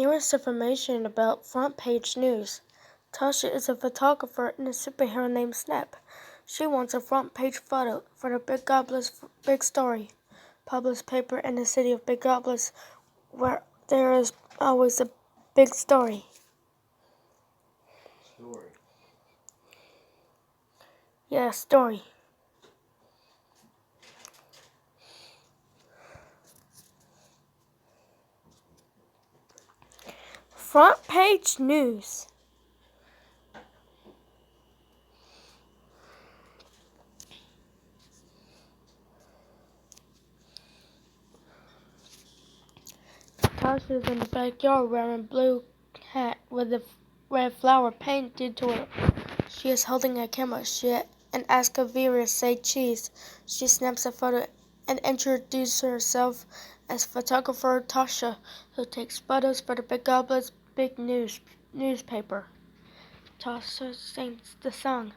Here is information about front page news. Tasha is a photographer and a superhero named Snap. She wants a front page photo for the Big Goblin's big story. Published paper in the city of Big Goblins, where there is always a big story. Story? Yeah, story. Front page news. Tasha is in the backyard wearing a blue hat with a red flower painted to it. She is holding a camera. And asks a viewer to say cheese. She snaps a photo and introduces herself as photographer Tasha, who takes photos for the Big Goblin's big newspaper. Tasha sings the song,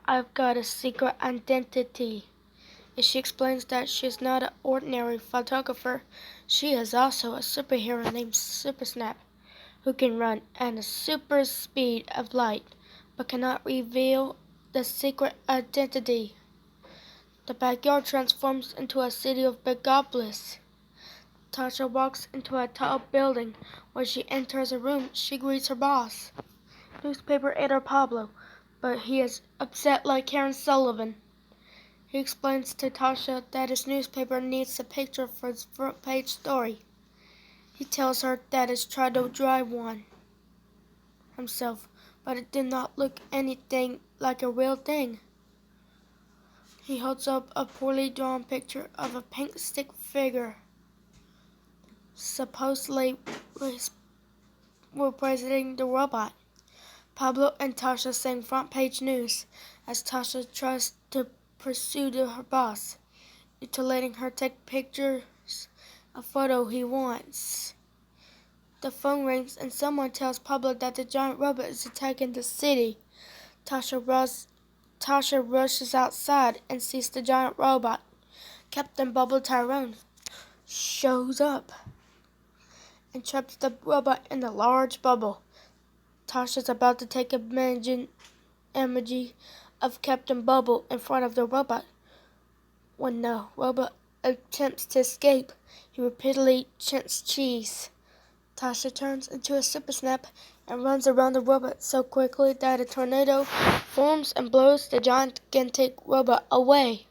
"I've Got a Secret Identity." And she explains that she is not an ordinary photographer. She is also a superhero named Super Snap, who can run at a super speed of light, but cannot reveal the secret identity. The backyard transforms into a city of big goblins. Tasha walks into a tall building. When she enters a room, she greets her boss, newspaper editor Pablo, but he is upset like Karen Sullivan. He explains to Tasha that his newspaper needs a picture for his front page story. He tells her that he's tried to draw one himself, but it did not look anything like a real thing. He holds up a poorly drawn picture of a pink stick figure, supposedly representing the robot. Pablo and Tasha sing front page news as Tasha tries to pursue her boss into letting her take pictures a photo he wants. The phone rings and someone tells Pablo that the giant robot is attacking the city. Tasha rushes outside and sees the giant robot. Captain Bubble Tyrone shows up and traps the robot in a large bubble. Tasha's about to take a image of Captain Bubble in front of the robot. When the robot attempts to escape, he repeatedly chants cheese. Tasha turns into a Super Snap and runs around the robot so quickly that a tornado forms and blows the gigantic robot away.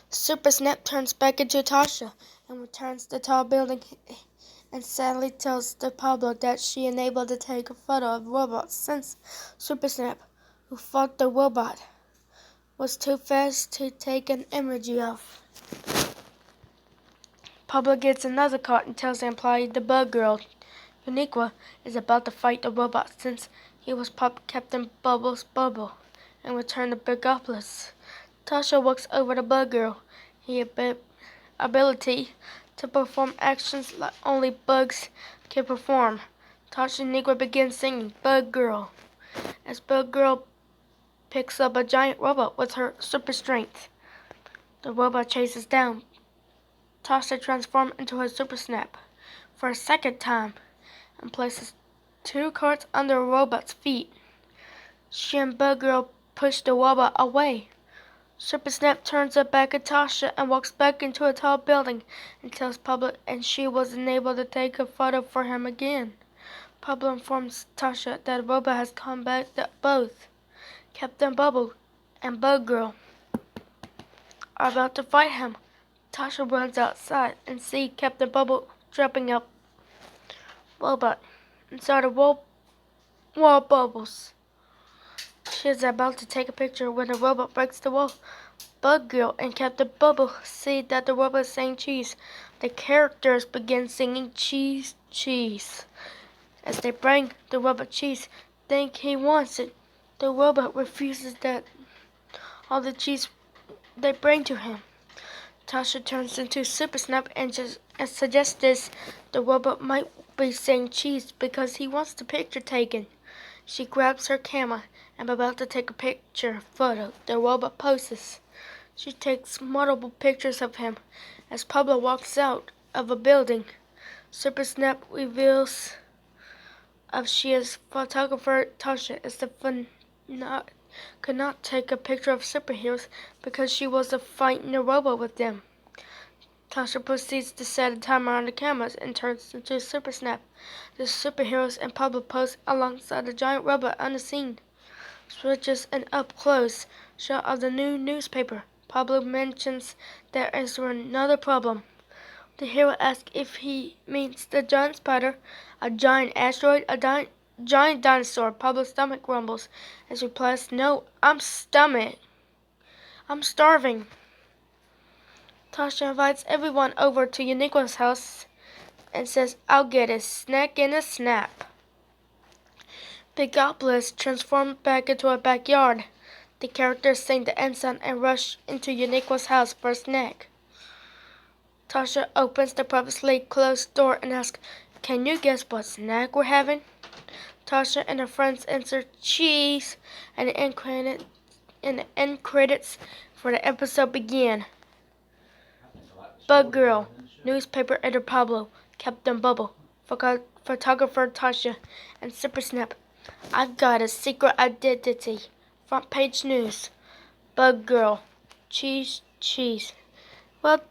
Super Snap turns back into Tasha and returns to the tall building and sadly tells Pablo that she unable to take a photo of the robot since Super Snap, who fought the robot, was too fast to take an image of. Pablo gets another card and tells the employee the bug girl, Uniqua, is about to fight the robot since he was popped Captain Bubble's bubble and returned to Backyardigans. Tasha walks over to Bug Girl. He has ability to perform actions like only bugs can perform. Tasha and Uniqua begin singing Bug Girl as Bug Girl picks up a giant robot with her super strength. The robot chases down. Tasha transforms into her Super Snap for a second time and places two carts under the robot's feet. She and Bug Girl push the robot away. Super Snap turns her back at Tasha and walks back into a tall building and tells Pablo and she was unable to take a photo for him again. Pablo informs Tasha that the robot has come back that both Captain Bubble and Bug Girl are about to fight him. Tasha runs outside and sees Captain Bubble dropping a robot inside of wall bubbles. She is about to take a picture when the robot breaks the wall. Bug Girl and Captain Bubble see that the robot is saying cheese. The characters begin singing cheese, cheese. As they bring the robot cheese, think he wants it. The robot refuses that all the cheese they bring to him. Tasha turns into Super Snap and suggests the robot might be saying cheese because he wants the picture taken. She grabs her camera and about to take a picture photo. The robot poses. She takes multiple pictures of him as Pablo walks out of a building. Super Snap reveals of Shia's photographer Tasha is could not take a picture of superheroes because she was fighting a robot with them. Tasha proceeds to set a timer on the cameras and turns into a super snap. The superheroes and Pablo pose alongside a giant robot on the scene. Switches an up-close shot of the new newspaper. Pablo mentions there is another problem. The hero asks if he means the giant spider, a giant asteroid, a giant dinosaur. Pablo's stomach rumbles as he replies, "No, I'm starving." Tasha invites everyone over to Uniqua's house and says, "I'll get a snack in a snap." Backyardigans transformed back into a backyard. The characters sing the ensign and rush into Uniqua's house for a snack. Tasha opens the purposely closed door and asks, "Can you guess what snack we're having?" Tasha and her friends answer, "Cheese," and the end credits for the episode begin. Bug Girl, newspaper editor Pablo, Captain Bubble, photographer Tasha, and Super Snap. I've got a secret identity. Front page news. Bug Girl. Cheese. Well,